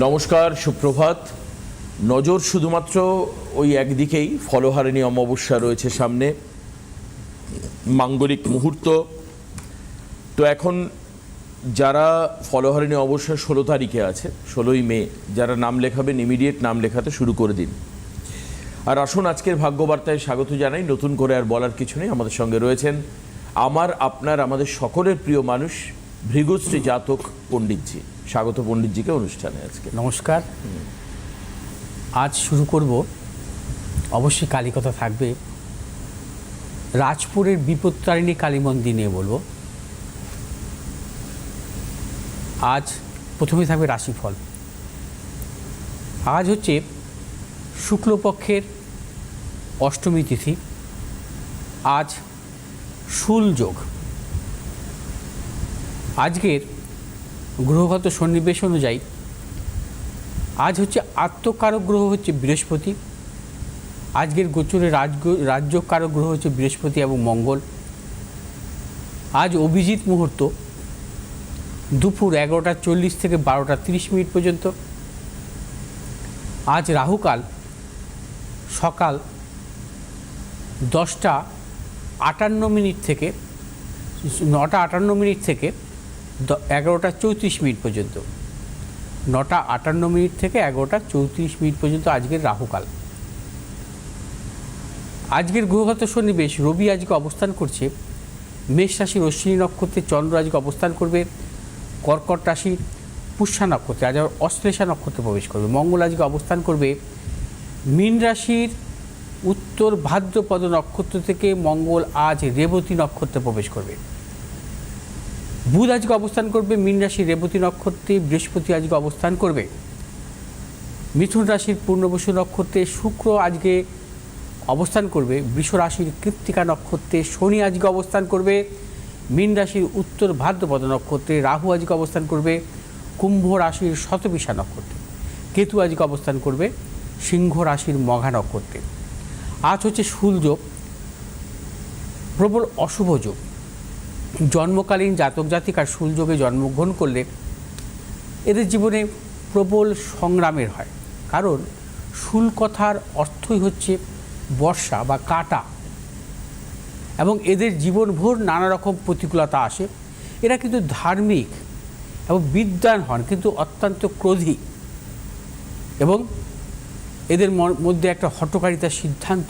নমস্কার, সুপ্রভাত। নজর শুধুমাত্র ওই একদিকেই, ফলহারিণী অমাবস্যা রয়েছে সামনে, মাঙ্গলিক মুহূর্ত। তো এখন যারা ফলহারিণী অমাবস্যা 16 তারিখে আছে, 16ই মে, যারা নাম লেখাবেন ইমিডিয়েট নাম লেখাতে শুরু করে দিন। আর আসুন আজকের ভাগ্যবার্তায় স্বাগত জানাই। নতুন করে আর বলার কিছু নেই। আমাদের সঙ্গে রয়েছেন আপনার আমাদের সকলের প্রিয় মানুষ, ভৃগুশ্রী জাতক পণ্ডিতজি। স্বাগত পণ্ডিতজিকে অনুষ্ঠানে আজকে। নমস্কার। আজ শুরু করব, অবশ্যই কালী কথা থাকবে। রাজপুরের বিপত্তারিণী কালী মন্দির নিয়ে বলবো। আজ প্রথমে থাকবে রাশিফল। আজ হচ্ছে শুক্লপক্ষের অষ্টমী তিথি। আজ শুল যোগ। আজকের গ্রহগত সন্নিবেশ অনুযায়ী আজ হচ্ছে আত্মকারক গ্রহ হচ্ছে বৃহস্পতি। আজকের গোচরে রাজ্যকারক গ্রহ হচ্ছে বৃহস্পতি এবং মঙ্গল। আজ অভিজিৎ মুহূর্ত দুপুর 11টা 40 থেকে 12টা 30 মিনিট পর্যন্ত। আজ রাহুকাল সকাল 10টা 58 মিনিট থেকে 9টা 58 মিনিট থেকে 11টা 34 মিনিট পর্যন্ত। 9টা 58 মিনিট থেকে 11টা 34 মিনিট পর্যন্ত আজকের রাহুকাল। আজকের গ্রহগত সন্নিবেশ, রবি আজকে অবস্থান করছে মেষ রাশির অশ্বিনী নক্ষত্রে, চন্দ্র আজকে অবস্থান করবে কর্কট রাশির পুষ্যা নক্ষত্রে, আজ অশ্লেষা নক্ষত্রে প্রবেশ করবে। মঙ্গল আজকে অবস্থান করবে মীন রাশির উত্তর ভাদ্রপদ নক্ষত্র থেকে, মঙ্গল আজ রেবতী নক্ষত্রে প্রবেশ করবে। বুধ আজকে অবস্থান করবে মীন রাশির রেবতী নক্ষত্রে, বৃহস্পতি আজকে অবস্থান করবে মিথুন রাশির পূর্ণবসু নক্ষত্রে, শুক্র আজকে অবস্থান করবে বৃষ রাশির কৃত্তিকা নক্ষত্রে, শনি আজকে অবস্থান করবে মীন রাশির উত্তর ভাদ্রপদ নক্ষত্রে, রাহু আজকে অবস্থান করবে কুম্ভ রাশির শতবিশা নক্ষত্রে, কেতু আজকে অবস্থান করবে সিংহ রাশির মঘা নক্ষত্রে। আজ হচ্ছে শুল যোগ, প্রবল অশুভ যোগ। জন্মকালীন জাতক জাতিকার শুল যোগে জন্মগ্রহণ করলে এদের জীবনে প্রবল সংগ্রামের হয়। কারণ শুল কথার অর্থই হচ্ছে বর্ষা বা কাটা, এবং এদের জীবনভর নানা রকম প্রতিকূলতা আসে। এরা কিন্তু ধার্মিক এবং বিদ্বান হন, কিন্তু অত্যন্ত ক্রোধী, এবং এদের মধ্যে একটা হঠকারিতার সিদ্ধান্ত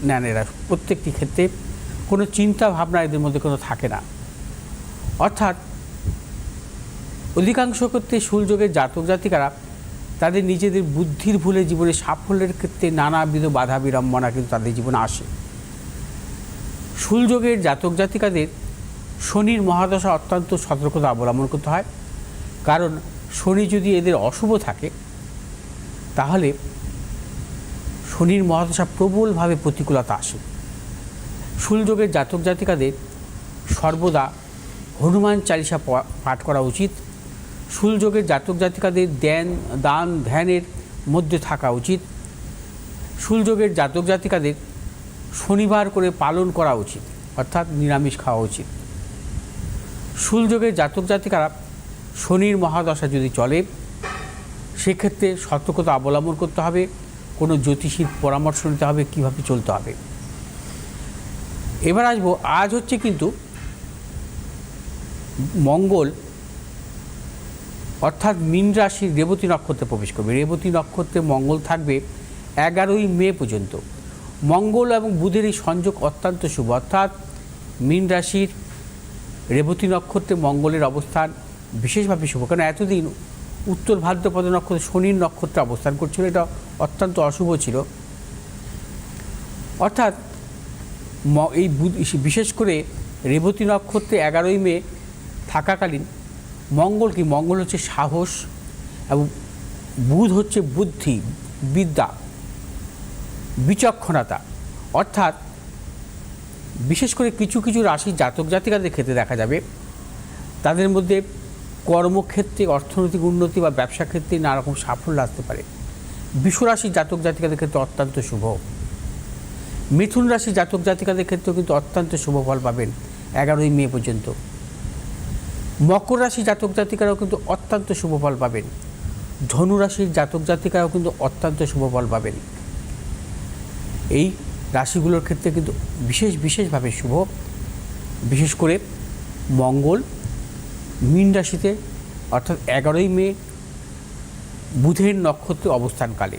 নেন। এরা প্রত্যেকটি ক্ষেত্রে কোনো চিন্তা ভাবনা এদের মধ্যে কোনো থাকে না। অর্থাৎ অধিকাংশ ক্ষেত্রে শুলযোগের জাতক জাতিকারা তাদের নিজেদের বুদ্ধির ভুলে জীবনে সাফল্যের ক্ষেত্রে নানাবিধ বাধা বিড়ম্বনা কিন্তু তাদের জীবনে আসে। শুলযোগের জাতক জাতিকাদের শনির মহাদশা অত্যন্ত সতর্কতা অবলম্বন করতে হয়। কারণ শনি যদি এদের অশুভ থাকে তাহলে শনির মহাদশা প্রবলভাবে প্রতিকূলতা আসে। শুলযোগের জাতক জাতিকাদের সর্বদা হনুমান চালিসা পাঠ করা উচিত। শুলযোগের জাতক জাতিকাদের দান ধ্যানের মধ্যে থাকা উচিত। শুলযোগের জাতক জাতিকাদের শনিবার করে পালন করা উচিত, অর্থাৎ নিরামিষ খাওয়া উচিত। শুলযোগের জাতক জাতিকারা শনির মহাদশা যদি চলে সেক্ষেত্রে সতর্কতা অবলম্বন করতে হবে। কোনো জ্যোতিষীর পরামর্শ নিতে হবে কীভাবে চলতে হবে। এবার আসবো, আজ হচ্ছে কিন্তু মঙ্গল অর্থাৎ মীন রাশির রেবতী নক্ষত্রে প্রবেশ করবে। রেবতী নক্ষত্রে মঙ্গল থাকবে 11ই মে পর্যন্ত। মঙ্গল এবং বুধের এই সংযোগ অত্যন্ত শুভ, অর্থাৎ মীন রাশির রেবতী নক্ষত্রে মঙ্গলের অবস্থান বিশেষভাবে শুভ। কারণ এতদিন উত্তর ভাদ্রপদ নক্ষত্রে শনির নক্ষত্রে অবস্থান করছিল, এটা অত্যন্ত অশুভ ছিল। অর্থাৎ এই বিশেষ করে রেবতী নক্ষত্রে 11ই মে থাকাকালীন মঙ্গল কি, মঙ্গল হচ্ছে সাহস, এবং বুধ হচ্ছে বুদ্ধি, বিদ্যা, বিচক্ষণতা। অর্থাৎ বিশেষ করে কিছু কিছু রাশির জাতক জাতিকাদের ক্ষেত্রে দেখা যাবে তাদের মধ্যে কর্মক্ষেত্রে অর্থনৈতিক উন্নতি বা ব্যবসা ক্ষেত্রে নানা রকম সাফল্য আসতে পারে। বৃষ রাশির জাতক জাতিকাদের ক্ষেত্রে অত্যন্ত শুভ। মিথুন রাশির জাতক জাতিকাদের ক্ষেত্রেও কিন্তু অত্যন্ত শুভ ফল পাবেন 11ই মে পর্যন্ত। মকর রাশি জাতক জাতিকারাও কিন্তু অত্যন্ত শুভ ফল পাবেন। ধনুরাশির জাতক জাতিকারাও কিন্তু অত্যন্ত শুভ ফল পাবেন। এই রাশিগুলোর ক্ষেত্রে কিন্তু বিশেষভাবে শুভ। বিশেষ করে মঙ্গল মীন রাশিতে অর্থাৎ 11ই মে বুধের নক্ষত্রে অবস্থানকালে,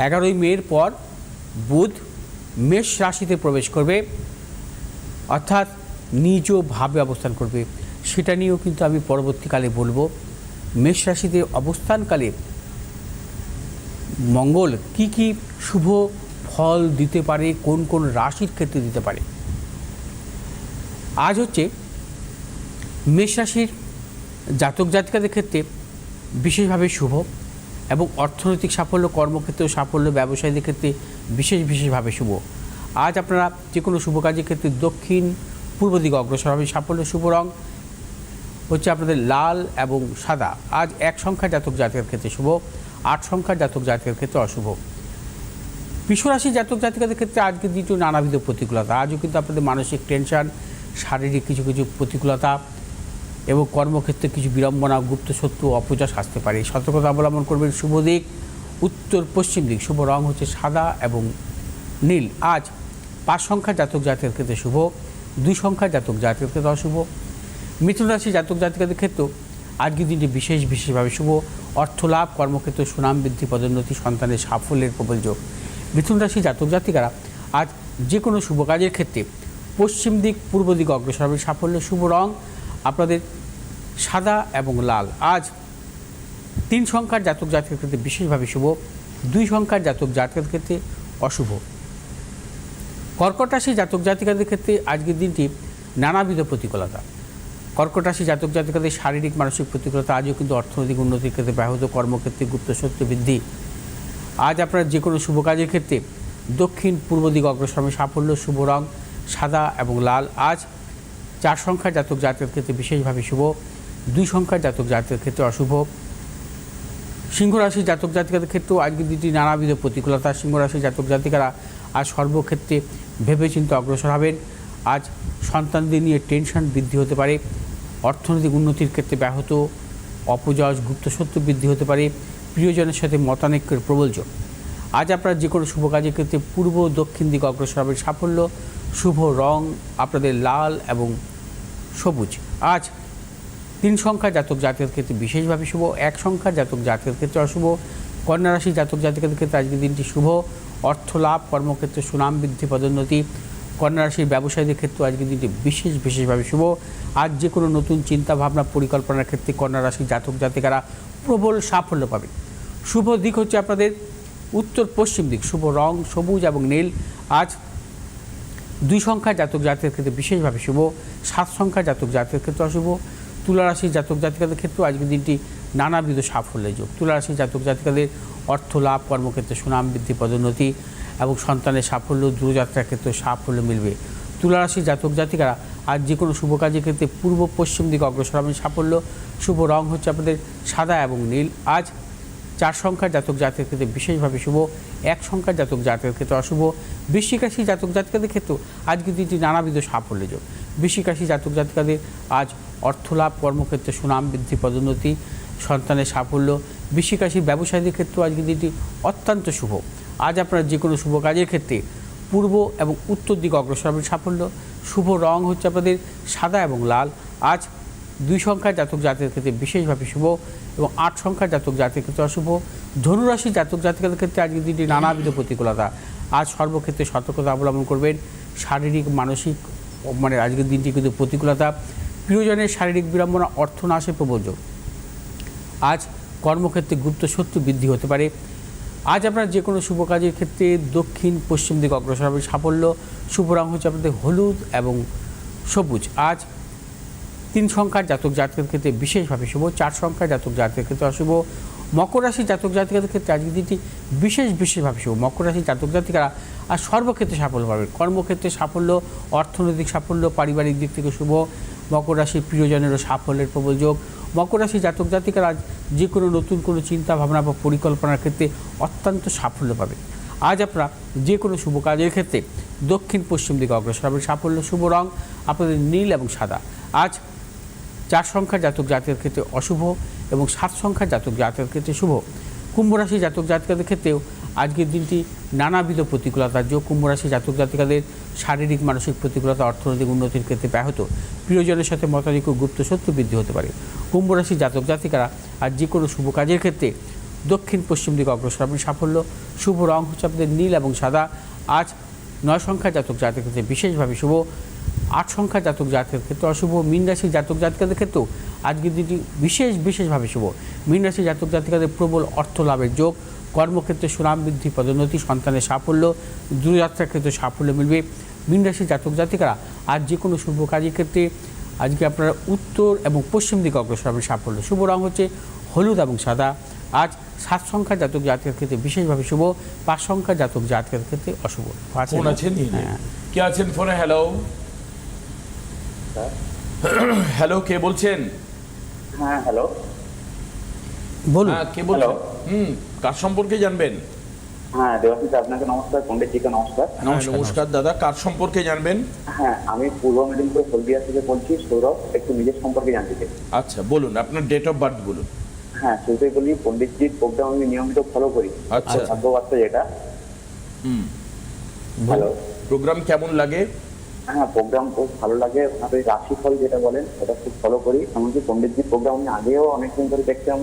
11ই মের পর বুধ মেষ রাশিতে প্রবেশ করবে, অর্থাৎ নিজ ভাবে অবস্থান করবে। সেটা নিয়েও কিন্তু আমি পরবর্তীকালে বলবো। মেষ রাশিতে অবস্থানকালে মঙ্গল কি শুভ ফল দিতে পারে, কোন কোন রাশির ক্ষেত্রে দিতে পারে। আজ হচ্ছে মেষ রাশির জাতক জাতিকাদের ক্ষেত্রে বিশেষভাবে শুভ এবং অর্থনৈতিক সাফল্য, কর্মক্ষেত্রে সাফল্য, ব্যবসায়ীদের ক্ষেত্রে বিশেষভাবে শুভ। আজ আপনারা যে কোনো শুভ কাজের ক্ষেত্রে দক্ষিণ পূর্ব দিকে অগ্রসর হবে। সাফল্য শুভ রং হচ্ছে আপনাদের লাল এবং সাদা। আজ 1 সংখ্যার জাতক জাতিকার ক্ষেত্রে শুভ, 8 সংখ্যার জাতক জাতিকার ক্ষেত্রে অশুভ। বৃষরাশি জাতক জাতিকাদের ক্ষেত্রে আজকের দিনটি নানাবিধ প্রতিকূলতা। আজও কিন্তু আপনাদের মানসিক টেনশন, শারীরিক কিছু প্রতিকূলতা এবং কর্মক্ষেত্রে কিছু বিড়ম্বনা, গুপ্ত শত্রু, অপযশ আসতে পারে। সতর্কতা অবলম্বন করবেন। শুভ দিক উত্তর পশ্চিম দিক। শুভ রং হচ্ছে সাদা এবং নীল। আজ 5 সংখ্যার জাতক জাতিকার ক্ষেত্রে শুভ, 2 সংখ্যার জাতক জাতিকার ক্ষেত্রে অশুভ। মিথুন রাশি জাতক জাতিকাদের ক্ষেত্রেও আজকের দিনটি বিশেষভাবে শুভ। অর্থ লাভ, কর্মক্ষেত্রে সুনাম বৃদ্ধি, পদোন্নতি, সন্তানের সাফল্যের প্রবল যোগ। মিথুন রাশি জাতক জাতিকারা আজ যে কোনো শুভ কাজের ক্ষেত্রে পশ্চিম দিক পূর্ব দিকে অগ্রসর হবে। সাফল্য শুভ রং আপনাদের সাদা এবং লাল। আজ 3 সংখ্যার জাতক জাতিকার ক্ষেত্রে বিশেষভাবে শুভ, 2 সংখ্যার জাতক জাতিকার ক্ষেত্রে অশুভ। কর্কট রাশি জাতক জাতিকাদের ক্ষেত্রে আজকের দিনটি নানাবিধ প্রতিকূলতা। কর্কট রাশি জাতক জাতিকাদের শারীরিক মানসিক প্রতিকূলতা আজও কিন্তু অর্থনৈতিক উন্নতির ক্ষেত্রে ব্যাহত, কর্মক্ষেত্রে গুপ্ত শত্রু বৃদ্ধি। আজ আপনারা যে কোনো শুভ কাজের ক্ষেত্রে দক্ষিণ পূর্ব দিকে অগ্রসর হবে। সাফল্য শুভ রং সাদা এবং লাল। আজ 4 সংখ্যার জাতক জাতিকার ক্ষেত্রে বিশেষভাবে শুভ, 2 সংখ্যার জাতক জাতিকার ক্ষেত্রে অশুভ। সিংহ রাশি জাতক জাতিকাদের ক্ষেত্রেও আজকের দিনটি নানাবিধ প্রতিকূলতা। সিংহ রাশি জাতক জাতিকারা আজ সর্বক্ষেত্রে ভেবেচিন্তে অগ্রসর হবেন। আজ সন্তানদের নিয়ে টেনশন বৃদ্ধি হতে পারে, অর্থনৈতিক উন্নতির ক্ষেত্রে ব্যাহত, অপযশ, গুপ্তশত্রু বৃদ্ধি হতে পারে, প্রিয়জনের সাথে মতানৈক্যের প্রবল যোগ। আজ আপনারা যে কোনো শুভ কাজের ক্ষেত্রে পূর্ব দক্ষিণ দিকে অগ্রসর হবেন। সাফল্য শুভ রং আপনাদের লাল এবং সবুজ। আজ 3 সংখ্যার জাতক জাতিকাদের ক্ষেত্রে বিশেষভাবে শুভ, 1 সংখ্যার জাতক জাতিকাদের ক্ষেত্রে অশুভ। কন্যা রাশি জাতক জাতিকাদের ক্ষেত্রে আজকের দিনটি শুভ। অর্থ লাভ, কর্মক্ষেত্রে সুনাম বৃদ্ধি, পদোন্নতি। কন্যা রাশির ব্যবসায়ীদের ক্ষেত্রে আজকের দিনটি বিশেষভাবে শুভ। আজ যে কোনো নতুন চিন্তা ভাবনা পরিকল্পনার ক্ষেত্রে কন্যা রাশির জাতক জাতিকারা প্রবল সাফল্য পাবে। শুভ দিক হচ্ছে আপনাদের উত্তর পশ্চিম দিক। শুভ রং সবুজ এবং নীল। আজ 2 সংখ্যার জাতক জাতিকাদের ক্ষেত্রে বিশেষভাবে শুভ, 7 সংখ্যার জাতক জাতিকাদের ক্ষেত্রে অশুভ। তুলা রাশির জাতক জাতিকাদের ক্ষেত্রেও আজকের দিনটি নানাবিধ সাফল্যের যোগ। তুলা রাশির জাতক জাতিকাদের অর্থ লাভ, কর্মক্ষেত্রে সুনাম বৃদ্ধি, পদোন্নতি এবং সন্তানের সাফল্য, দূরযাত্রার ক্ষেত্রে সাফল্য মিলবে। তুলা রাশির জাতক জাতিকারা আজ যে কোনো শুভ কাজের ক্ষেত্রে পূর্ব পশ্চিম দিকে অগ্রসর হবেন। সাফল্য শুভ রং হচ্ছে আপনাদের সাদা এবং নীল। আজ 4 সংখ্যার জাতক জাতিকাদের ক্ষেত্রে বিশেষভাবে শুভ, 1 সংখ্যার জাতক জাতিকাদের ক্ষেত্রে অশুভ। বৃশ্চিক রাশি জাতক জাতিকাদের ক্ষেত্রেও আজকের দিনটি নানাবিধ সাফল্য যোগ। বৃশ্চিক রাশি জাতক জাতিকাদের আজ অর্থলাভ, কর্মক্ষেত্রে সুনাম বৃদ্ধি, পদোন্নতি, সন্তানের সাফল্য। বৃশ্চিক রাশির ব্যবসায়ীদের ক্ষেত্রেও আজকের দিনটি অত্যন্ত শুভ। আজ আপনারা যে কোনো শুভ কাজের ক্ষেত্রে পূর্ব এবং উত্তর দিকে অগ্রসর হবেন। সাফল্য শুভ রং হচ্ছে আপনাদের সাদা এবং লাল। আজ 2 সংখ্যার জাতক জাতিকাদের ক্ষেত্রে বিশেষভাবে শুভ এবং 8 সংখ্যার জাতক জাতিকাদের ক্ষেত্রে অশুভ। ধনুরাশি জাতক জাতিকাদের ক্ষেত্রে আজকের দিনটি নানাবিধ প্রতিকূলতা। আজ সর্বক্ষেত্রে সতর্কতা অবলম্বন করবেন। শারীরিক মানসিক আজকের দিনটি কিন্তু প্রতিকূলতা, প্রিয়জনের শারীরিক বিড়ম্বনা, অর্থনাশের প্রবল যোগ। আজ কর্মক্ষেত্রে গুপ্ত শত্রু বৃদ্ধি হতে পারে। আজ আপনারা যে কোনো শুভ কাজের ক্ষেত্রে দক্ষিণ পশ্চিম দিকে অগ্রসর হবে। সাফল্য শুভ রং হচ্ছে আপনাদের হলুদ এবং সবুজ। আজ 3 সংখ্যার জাতক জাতিকাদের ক্ষেত্রে বিশেষভাবে শুভ, 4 সংখ্যার জাতক জাতিকাদের ক্ষেত্রে অশুভ। মকর রাশি জাতক জাতিকাদের ক্ষেত্রে আজকের দিনটি বিশেষভাবে শুভ। মকর রাশি জাতক জাতিকারা আর সর্বক্ষেত্রে সাফল্য পাবেন। কর্মক্ষেত্রে সাফল্য, অর্থনৈতিক সাফল্য, পারিবারিক দিক থেকে শুভ। মকর রাশির প্রিয়জনেরও সাফল্যের প্রবল যোগ। মকর রাশি জাতক জাতিকারা আজ যে কোনো নতুন কোনো চিন্তা ভাবনা বা পরিকল্পনার ক্ষেত্রে অত্যন্ত সাফল্য পাবেন। আজ আপনারা যে কোনো শুভ কাজের ক্ষেত্রে দক্ষিণ পশ্চিম দিকে অগ্রসর হবেন। সাফল্য শুভ রং আপনাদের নীল এবং সাদা। আজ 4 সংখ্যার জাতক জাতিকাদের ক্ষেত্রে অশুভ এবং 7 সংখ্যার জাতক জাতিকাদের ক্ষেত্রে শুভ। কুম্ভ রাশি জাতক জাতিকাদের ক্ষেত্রেও আজকের দিনটি নানাবিধ প্রতিকূলতার যোগ। কুম্ভ রাশি জাতক জাতিকাদের শারীরিক মানসিক প্রতিকূলতা অর্থনৈতিক উন্নতির ক্ষেত্রে ব্যাহত, প্রিয়জনের সাথে মতানৈক্য গুপ্ত শত্রু বৃদ্ধি হতে পারে। কুম্ভ রাশি জাতক জাতিকারা আজ যে কোনো শুভ কাজের ক্ষেত্রে দক্ষিণ পশ্চিম দিকে অগ্রসর হবেন সাফল্য। শুভ রং হচ্ছে আপনাদের নীল এবং সাদা। আজ 9 সংখ্যার জাতক জাতিকাদের ক্ষেত্রে বিশেষভাবে শুভ, 8 সংখ্যার জাতক জাতকের ক্ষেত্রে অশুভ। মীন রাশির জাতক জাতিকাদের ক্ষেত্রেও আজকের দিনটি বিশেষভাবে শুভ। মীন রাশির জাতক জাতিকাদের প্রবল অর্থ লাভের যোগ, কর্মক্ষেত্রে সুনাম বৃদ্ধি, পদোন্নতি, সন্তানের সাফল্য, দূরযাত্রার ক্ষেত্রে সাফল্য মিলবে। মীন রাশির জাতক জাতিকারা আজ যে কোনো শুভ কাজের ক্ষেত্রে আজকে আপনারা উত্তর এবং পশ্চিম দিকে অগ্রসর হবেন সাফল্য। শুভ রং হচ্ছে হলুদ এবং সাদা। আজ 7 সংখ্যার জাতক জাতকের ক্ষেত্রে বিশেষভাবে শুভ, 5 সংখ্যার জাতক জাতকের ক্ষেত্রে অশুভ। ফোন আছেন? কে আছেন ফোনে? হ্যালো হ্যালো, কে বলছেন? হ্যাঁ হ্যালো, বলুন। হ্যাঁ, কে বলছেন? কার সম্পর্কে জানবেন? হ্যাঁ দেবাশিস, আপনাকে নমস্কার, পণ্ডিতজিকে নমস্কার। নমস্কার দাদা, কার সম্পর্কে জানবেন? হ্যাঁ, আমি পূর্ব মেদিনীপুর হলদিয়া থেকে বলছি, সৌরভ। একটু নিজের সম্পর্কে জানতে চাই। আচ্ছা বলুন, আপনার ডেট অফ বার্থ বলুন। হ্যাঁ, শুরুতেই বলি, পণ্ডিতজির প্রোগ্রাম আমি নিয়মিত ফলো করি। আচ্ছা। ভাগ্যবার্তা যেটা। হ্যালো, প্রোগ্রাম কেমন লাগে? হ্যাঁ, প্রোগ্রাম খুব ভালো লাগে। আপনি রাশিফল যেটা বলেন ওটা খুব ফলো করি। এমনকি পণ্ডিতজির প্রোগ্রাম আমি আগেও অনেকদিন ধরে দেখছিলাম,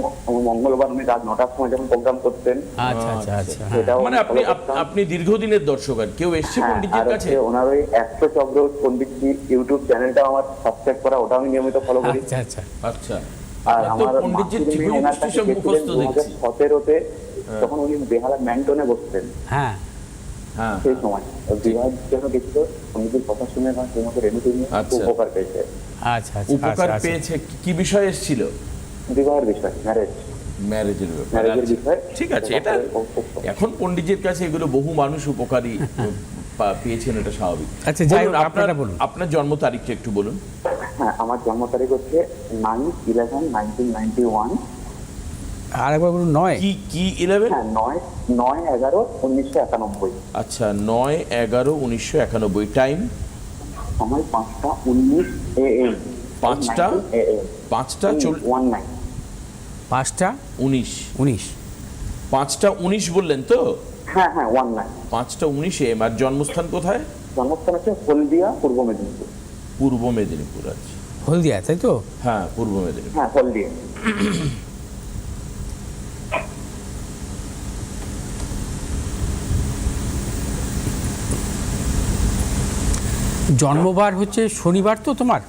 মঙ্গলবার উনি রাত 9টার সময় যখন প্রোগ্রাম করতেন। আচ্ছা আচ্ছা আচ্ছা। সেটাও মানে আমি আপনি follow করতাম। আপনি দীর্ঘদিনের দর্শক, আর কেউ এসছে হ্যাঁ, পণ্ডিতজির আর কাছে? হচ্ছে ওনার ওই 100 চক্র পণ্ডিতজি ইউটিউব চ্যানেলটা আমার সাবস্ক্রাইব করা, ওটা আমি নিয়মিত ফলো করি। আচ্ছা আচ্ছা আচ্ছা। আর আপনার আমার তো পণ্ডিতজির মাসির মেয়ে জীবনী ওনার পুষ্টি কাছে সব মুখস্থ গেছিলেন দেখছি। 2017-তে, তখন উনি বেহালা ম্যান্টনে বসতেন। হ্যাঁ হ্যাঁ, সেই সময় বিবাহের জন্য গেছিল, পণ্ডিতের কথা শুনে আমার সেই মতো রেমিটি নিয়ে খুব আচ্ছা। উপকার পেয়েছে। আচ্ছা আচ্ছা উপকার আচ্ছা। পেয়েছে। কি বিষয় এসেছিল? বিবাহের বিষয়, ম্যারেজ, ম্যারেজের ব্যাপার। ম্যারেজের আচ্ছা, বিষয়। ঠিক আছে। এটা এখন পণ্ডিতজির কাছে এগুলো বহু মানুষ উপকারী পেয়েছেন, এটা স্বাভাবিক। আচ্ছা, যাই হোক, বলুন, আপনারা বলুন। আপনার জন্ম তারিখটা একটু বলুন। হ্যাঁ, আমার জন্ম তারিখ হচ্ছে 9/11/1991। আরেকবার বলুন। 9 কি 11? হ্যাঁ, 9/11/1991। আচ্ছা, 9/11/1991। টাইম? সময় 5টা 19 AM। 5টা 19 5টা 19 19। 5টা 19 বললেন তো? হ্যাঁ হ্যাঁ, 19। 5টা 19 AM। আর জন্মস্থান কোথায়? জন্মস্থান হচ্ছে হলদিয়া, পূর্ব মেদিনীপুর। পূর্ব মেদিনীপুর। আছে, হলদিয়া, তাই তো? হ্যাঁ, পূর্ব মেদিনীপুর। হ্যাঁ, হলদিয়া। জন্মবার হচ্ছে শনিবার তো তোমার?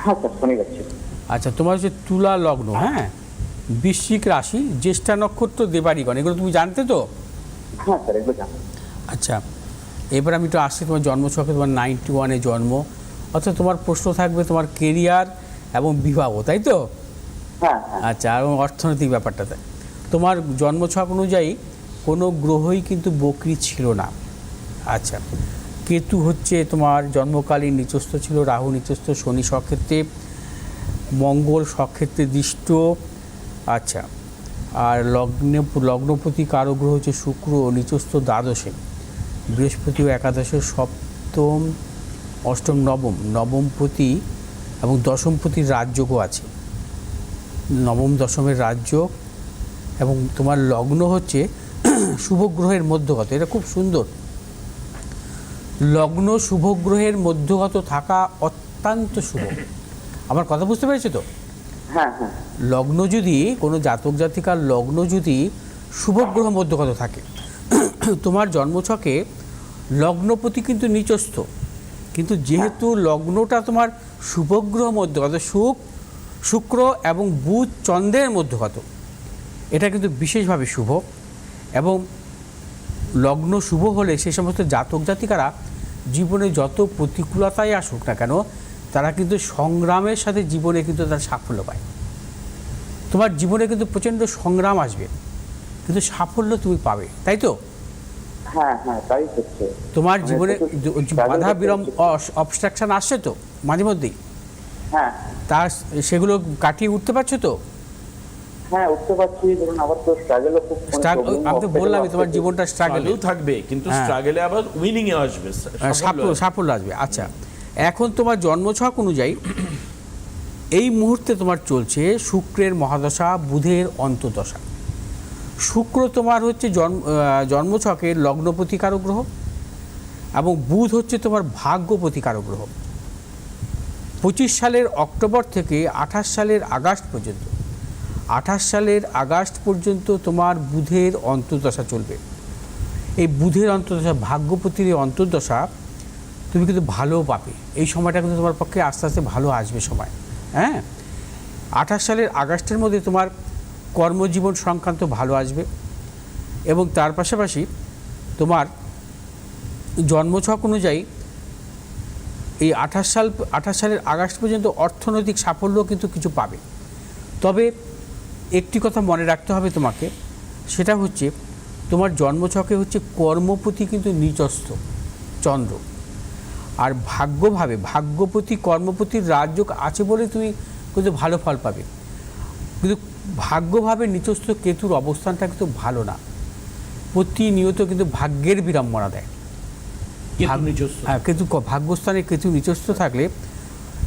হ্যাঁ স্যার, শনিবার ছিল। আচ্ছা, তোমার হচ্ছে তুলা লগ্ন, হ্যাঁ, বৃশ্চিক রাশি, জ্যেষ্ঠা নক্ষত্র, দেবাড়িগণ, এগুলো তুমি জানতে তো? হ্যাঁ স্যার, এগুলো জানি। আচ্ছা, এবার আমি তো আসছি তোমার জন্মছকে, তোমার 91-এ জন্ম, অর্থাৎ তোমার প্রশ্ন থাকবে তোমার কেরিয়ার এবং বিবাহ, তাই তো? হ্যাঁ হ্যাঁ। আচ্ছা, এবং অর্থনৈতিক ব্যাপারটাতে তোমার জন্মছক অনুযায়ী কোনো গ্রহই কিন্তু বকরি ছিল না। আচ্ছা, কেতু হচ্ছে তোমার জন্মকালীন নিচস্থ ছিল, রাহু নিচস্থ, শনি স্বক্ষেত্রে, মঙ্গল স্বক্ষেত্রে দৃষ্ট। আচ্ছা, আর লগ্নপতি কারো গ্রহ হচ্ছে শুক্র, নিচস্থ দ্বাদশে, বৃহস্পতিও একাদশে, সপ্তম অষ্টম নবমপতি এবং দশমপতির রাজযোগও আছে, নবম দশমের রাজযোগ। এবং তোমার লগ্ন হচ্ছে শুভগ্রহের মধ্যগত, এটা খুব সুন্দর। লগ্ন শুভগ্রহের মধ্যগত থাকা অত্যন্ত শুভ। আমার কথা বুঝতে পেরেছো তো? হ্যাঁ হ্যাঁ। লগ্ন যদি কোনো জাতক জাতিকার লগ্ন যদি শুভগ্রহ মধ্যগত থাকে, তোমার জন্মছকে লগ্নপতি কিন্তু নিচস্থ, কিন্তু যেহেতু লগ্নটা তোমার শুভগ্রহ মধ্যগত, শুক্র এবং বুধ চন্দ্রের মধ্যগত, এটা কিন্তু বিশেষভাবে শুভ। এবং লগ্ন শুভ হলে সে সমস্ত জাতক জাতিকারা জীবনে যত প্রতিকূলতাই আসুক না কেন, তারা কিন্তু সংগ্রামের সাথে জীবনে কিন্তু তারা সাফল্য পায়। তোমার জীবনে কিন্তু প্রচণ্ড সংগ্রাম আসবে, কিন্তু সাফল্য তুমি পাবে, তাই তো? হ্যাঁ হ্যাঁ, তাই হচ্ছে। তোমার জীবনে বাধা বিলম্ব অবস্ট্রাকশন আসছে তো মাঝে মধ্যেই, হ্যাঁ তার সেগুলো কাটিয়ে উঠতে পারছো তো? হ্যাঁ, উঠতে পারছি। ধরুন, আবার তো স্ট্রাগলও খুব, আমি তো বললামই তোমার জীবনটা স্ট্রাগল থাকবে, কিন্তু হ্যাঁ। স্ট্রাগলে আবার উইনিং এ আসবে, সাফল্য আসবে। আচ্ছা, এখন তোমার জন্মছক অনুযায়ী এই মুহূর্তে তোমার চলছে শুক্রের মহাদশা, বুধের অন্তর্দশা। শুক্র তোমার হচ্ছে জন্মছকের লগ্নপতি কারক গ্রহ এবং বুধ হচ্ছে তোমার ভাগ্যপতি কারক গ্রহ। 25 সালের অক্টোবর থেকে 28 সালের আগস্ট পর্যন্ত, 28 সালের আগস্ট পর্যন্ত তোমার বুধের অন্তর্দশা চলবে। এই বুধের অন্তর্দশা, ভাগ্যপতির এই অন্তর্দশা তুমি কিন্তু ভালো পাবে। এই সময়টা কিন্তু তোমার পক্ষে আস্তে আস্তে ভালো আসবে সময়। হ্যাঁ, 28 সালের আগস্টের মধ্যে তোমার কর্মজীবন সংক্রান্ত ভালো আসবে এবং তার পাশাপাশি তোমার জন্মছক অনুযায়ী এই 28 সালের আগস্ট পর্যন্ত অর্থনৈতিক সাফল্য কিন্তু কিছু পাবে। তবে একটি কথা মনে রাখতে হবে তোমাকে, সেটা হচ্ছে তোমার জন্মছকে হচ্ছে কর্মপতি কিন্তু নিচস্থ চন্দ্র, আর ভাগ্যপতি কর্মপতির রাজযোগ আছে বলে তুমি কিন্তু ভালো ফল পাবে। কিন্তু ভাগ্যভাবে নিচস্থ কেতুর অবস্থানটা কিন্তু ভালো না, প্রতিনিয়ত কিন্তু ভাগ্যের বিড়ম্বনা দেয়। হ্যাঁ, কেতু ভাগ্যস্থানে কেতু নিচস্থ থাকলে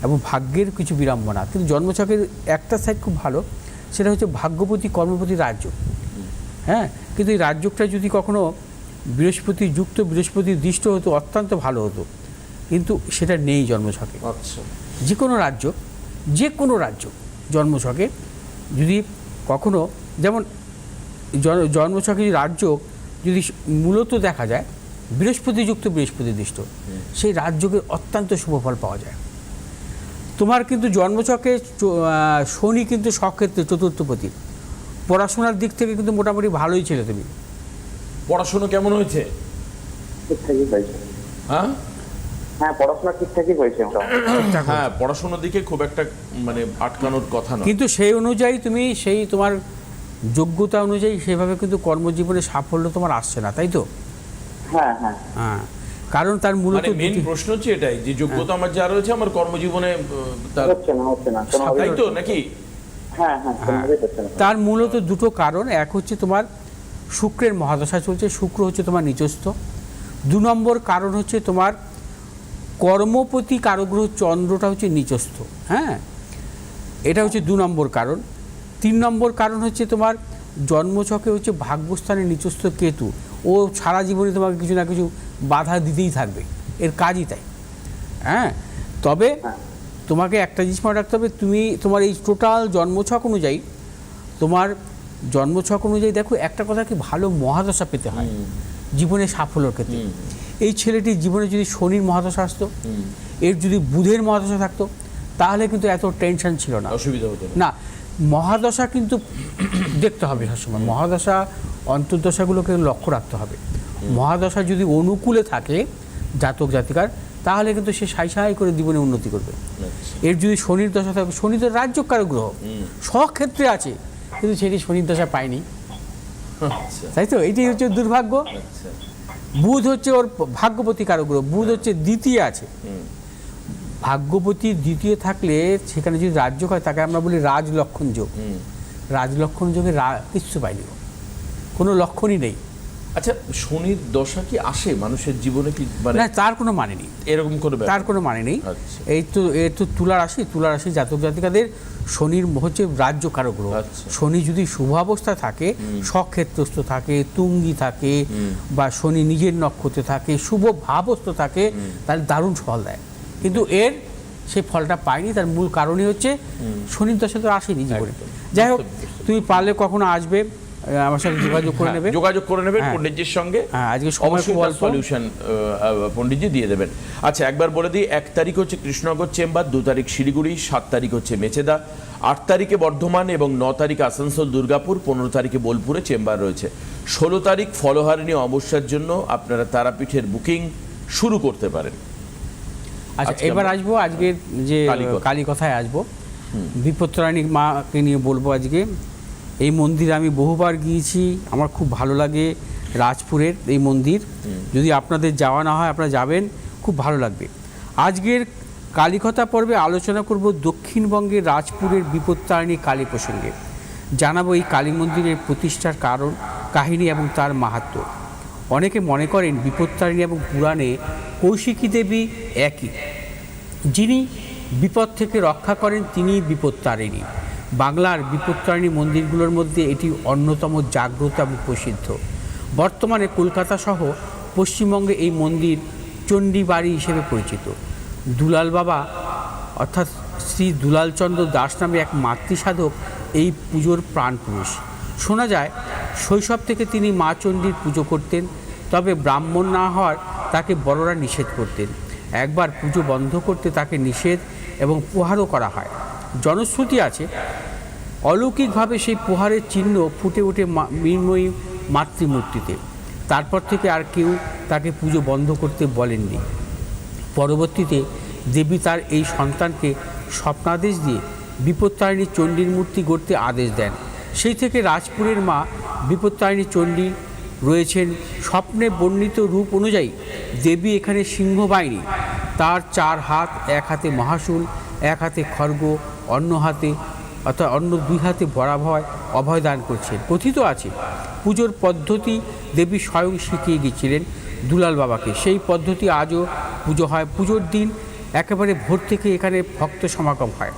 এবং ভাগ্যের কিছু বিড়ম্বনা। কিন্তু জন্মছকের একটা সাইড খুব ভালো, সেটা হচ্ছে ভাগ্যপতি কর্মপতি রাজযোগ। হ্যাঁ, কিন্তু এই রাজযোগটা যদি কখনো বৃহস্পতি দৃষ্ট হতো অত্যন্ত ভালো হতো, কিন্তু সেটা নেই জন্মছকে। আচ্ছা, যে কোনো রাজ্য জন্মছকে যদি কখনো, যেমন জন্মছকে যদি রাজযোগ যদি মূলত দেখা যায় বৃহস্পতিযুক্ত বৃহস্পতি দৃষ্ট, সেই রাজযোগের অত্যন্ত শুভফল পাওয়া যায়। তোমার কিন্তু জন্মছকে শনি কিন্তু সক্ষেত্রে চতুর্থপতি, পড়াশোনার দিক থেকে কিন্তু মোটামুটি ভালোই ছিল। তুমি পড়াশোনা কেমন হয়েছে? ঠিকঠাকই হয়েছে। হ্যাঁ হ্যাঁ, পড়াশোনা ঠিকঠাকই হয়েছে। হ্যাঁ, পড়াশোনার দিকে খুব একটা মানে আটকানোর কথা না, কিন্তু সেই অনুযায়ী তুমি সেই তোমার যোগ্যতা অনুযায়ী সেভাবে কিন্তু কর্মজীবনে সাফল্য তোমার আসছে না, তাই তো? হ্যাঁ হ্যাঁ হ্যাঁ, কারণ তার মূলত মেইন প্রশ্ন হচ্ছে এটাই যে যোগ্যতা আমার যা রয়েছে আমার কর্মজীবনে হচ্ছে না তাই তো নাকি? হ্যাঁ হ্যাঁ, কোনোভাবেই হচ্ছে না। তার মূলত দুটো কারণ। এক হচ্ছে তোমার শুক্রের মহাদশা চলছে, শুক্র হচ্ছে তোমার নিচস্থ। 2 নম্বর কারণ হচ্ছে তোমার কর্মপতি কারগ্রহ চন্দ্রটা হচ্ছে নিচস্থ। হ্যাঁ, এটা হচ্ছে 2 নম্বর কারণ। 3 নম্বর কারণ হচ্ছে তোমার জন্মছকে হচ্ছে ভাগ্যস্থানে নিচস্থ কেতু, ও সারা জীবনে তোমাকে কিছু না কিছু বাধা দিতেই থাকবে, এর কাজই তাই। হ্যাঁ, তবে তোমাকে একটা জিনিস মনে রাখতে হবে, তোমার এই টোটাল জন্মছক অনুযায়ী দেখো, একটা কথা কি, ভালো মহাদশা পেতে হয় জীবনে সাফল্যের ক্ষেত্রে। এই ছেলেটির জীবনে যদি শনির মহাদশা আসতো, এর যদি বুধের মহাদশা থাকতো, তাহলে কিন্তু এত টেনশন ছিল না, অসুবিধা হতো না। মহাদশা কিন্তু দেখতে হবে সবসময়, মহাদশা অন্তর্দশাগুলোকে লক্ষ্য রাখতে হবে। মহাদশা যদি অনুকূলে থাকে জাতক জাতিকার, তাহলে কিন্তু সে সাই করে জীবনে উন্নতি করবে। এর যদি শনির দশা থাকে, শনি তো রাজ্যকারক গ্রহ, সব ক্ষেত্রে আছে, কিন্তু সেটি শনির দশা পায়নি, তাই তো? এটি হচ্ছে দুর্ভাগ্য। বুধ হচ্ছে ওর ভাগ্যপতি কারক গ্রহ, বুধ হচ্ছে দ্বিতীয় আছে। ভাগ্যপতি দ্বিতীয় থাকলে সেখানে যদি রাজযোগ হয়, তাকে আমরা বলি রাজলক্ষণ যোগ। রাজলক্ষণ যোগে কিচ্ছু পাইনি, কোনো লক্ষণই নেই। আচ্ছা, শনির দশা কি আসে মানুষের জীবনে কি? না, তার কোনো মানে নেই, এরকম করে তার কোনো মানে নেই। এই তো তুলা রাশি জাতক জাতিকাদের শনির হচ্ছে রাজ্য কারক গ্রহ। শনি যদি শুভ অবস্থায় থাকে, সক্ষেত্রস্থ থাকে, তুঙ্গি থাকে, বা শনি নিজের নক্ষত্রে থাকে, শুভ ভাবস্থ থাকে, তাহলে দারুণ ফল দেয়। কিন্তু এর সেই ফলটা পায়নি, তার মূল কারণই হচ্ছে শনির দশা তো আসেনি জীবনে। যাই হোক, তুমি পারলে কখনো আসবে, আমার সাথে যোগাযোগ করে নেবেন পণ্ডিতজির সঙ্গে। আজকে সময় খুব অল্প, সলিউশন পণ্ডিতজি দিয়ে দেবেন। আচ্ছা, একবার বলে দিই, 1 তারিখ হচ্ছে কৃষ্ণনগর চেম্বার, 2 তারিখ শিলিগুড়ি, 7 তারিখ হচ্ছে মেচেদা, 8 তারিখে বর্ধমান এবং 9 তারিখ আসানসোল দুর্গাপুর, 15 তারিখে বোলপুরে চেম্বার রয়েছে। 16 তারিখ ফলহারিণী অমাবস্যার জন্য আপনারা তারাপীঠের বুকিং শুরু করতে পারেন। আচ্ছা, এবার আসবো আজকের যে কালী কথায় আসবো, বিপত্তারিণী মাকে নিয়ে বলবো আজকে। এই মন্দিরে আমি বহুবার গিয়েছি, আমার খুব ভালো লাগে। রাজপুরের এই মন্দির, যদি আপনাদের যাওয়া না হয় আপনারা যাবেন, খুব ভালো লাগবে। আজকের কালীকথা পর্বে আলোচনা করব দক্ষিণবঙ্গের রাজপুরের বিপত্তারিণী কালী প্রসঙ্গে। জানাবো এই কালী মন্দিরের প্রতিষ্ঠার কারণ, কাহিনী এবং তার মাহাত্ম্য। অনেকে মনে করেন বিপত্তারিণী এবং পুরাণে কৌশিকী দেবী একই, যিনি বিপদ থেকে রক্ষা করেন তিনিই বিপত্তারিণী। বাংলার বিপত্তারিণী মন্দিরগুলোর মধ্যে এটি অন্যতম জাগ্রত এবং প্রসিদ্ধ। বর্তমানে কলকাতা সহ পশ্চিমবঙ্গে এই মন্দির চণ্ডী বাড়ি হিসেবে পরিচিত। দুলাল বাবা অর্থাৎ শ্রী দুলালচন্দ্র দাস নামে এক মাতৃসাধক এই পুজোর প্রাণপুরুষ। শোনা যায় শৈশব থেকে তিনি মা চণ্ডীর পুজো করতেন, তবে ব্রাহ্মণ না হওয়ার তাকে বড়রা নিষেধ করতেন। একবার পুজো বন্ধ করতে তাকে নিষেধ এবং প্রহারও করা হয়। জনশ্রুতি আছে অলৌকিকভাবে সেই প্রহারের চিহ্ন ফুটে ওঠে মৃন্ময়ী মাতৃমূর্তিতে। তারপর থেকে আর কেউ তাকে পুজো বন্ধ করতে বলেননি। পরবর্তীতে দেবী তার এই সন্তানকে স্বপ্নাদেশ দিয়ে বিপত্তারিণী চণ্ডীর মূর্তি গড়তে আদেশ দেন। সেই থেকে রাজপুরের মা বিপত্তারিণী চণ্ডী রয়েছেন। স্বপ্নে বর্ণিত রূপ অনুযায়ী দেবী এখানে সিংহবাহিনী, তার 4 হাত, এক হাতে মহাশূল, এক হাতে খড়গ, অন্য 2 হাতে বরাভয় অভয় দান করছেন। কথিত আছে পুজোর পদ্ধতি দেবী স্বয়ং শিখিয়ে গিয়েছিলেন দুলাল বাবাকে। সেই পদ্ধতি আজও পুজো হয়। পুজোর দিন একেবারে ভোর থেকে এখানে ভক্ত সমাগম হয়।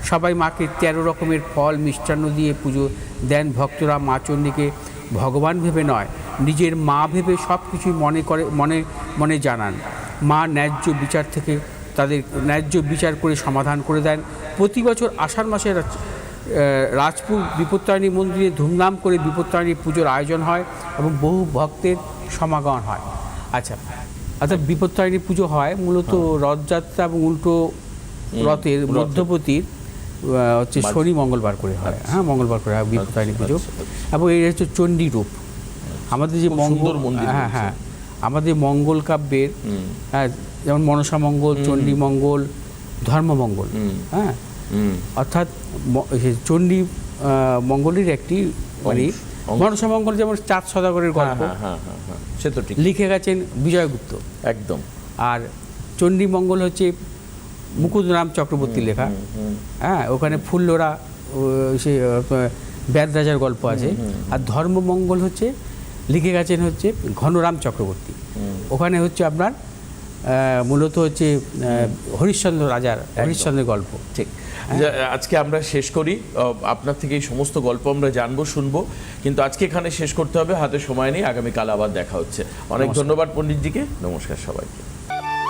সবাই মাকে 13 রকমের ফল মিষ্টান্ন দিয়ে পুজো দেন। ভক্তরা মা চণ্ডীকে ভগবান ভেবে নয়, নিজের মা ভেবে সব কিছুই মনে জানান। মা ন্যায্য বিচার করে সমাধান করে দেন। প্রতি বছর আষাঢ় মাসে রাজপুর বিপত্তারিণী মন্দিরে ধুমধাম করে বিপত্তারিণী পুজোর আয়োজন হয় এবং বহু ভক্তের সমাগম হয়। আচ্ছা, অর্থাৎ বিপত্তারিণী পুজো হয় মূলত রথযাত্রা এবং উল্টো রথের মধ্যবর্তীর হচ্ছে শনি মঙ্গলবার করে হয়। হ্যাঁ, মঙ্গলবার করে হয় বিপত্তারিণী পুজো। এবং এই হচ্ছে চণ্ডী রূপ। আমাদের যে হ্যাঁ আমাদের মঙ্গল কাব্যের, হ্যাঁ, যেমন মনসা মঙ্গল, চণ্ডী মঙ্গল, ধর্মমঙ্গল, হ্যাঁ, অর্থাৎ চণ্ডী মঙ্গলের একটি মানে মনসা মঙ্গল যেমন চাঁদ সদাগরের গল্প সে তো ঠিক লিখে গেছেন বিজয়গুপ্ত একদম। আর চণ্ডী মঙ্গল হচ্ছে মুকুন্দরাম চক্রবর্তী লেখা। হ্যাঁ, ওখানে ফুল্লরা সে ব্যাদরাজার গল্প আছে। আর ধর্মমঙ্গল হচ্ছে লিখে গেছেন হচ্ছে ঘনরাম চক্রবর্তী। ওখানে হচ্ছে আপনার মূলত হচ্ছে হরিশ্চন্দ্রের গল্প। ঠিক। আজকে আমরা শেষ করি। আপনার থেকে এই সমস্ত গল্প আমরা জানবো, শুনবো, কিন্তু আজকে এখানে শেষ করতে হবে, হাতে সময় নেই। আগামীকাল আবার দেখা হচ্ছে। অনেক ধন্যবাদ পণ্ডিতজিকে। নমস্কার সবাইকে।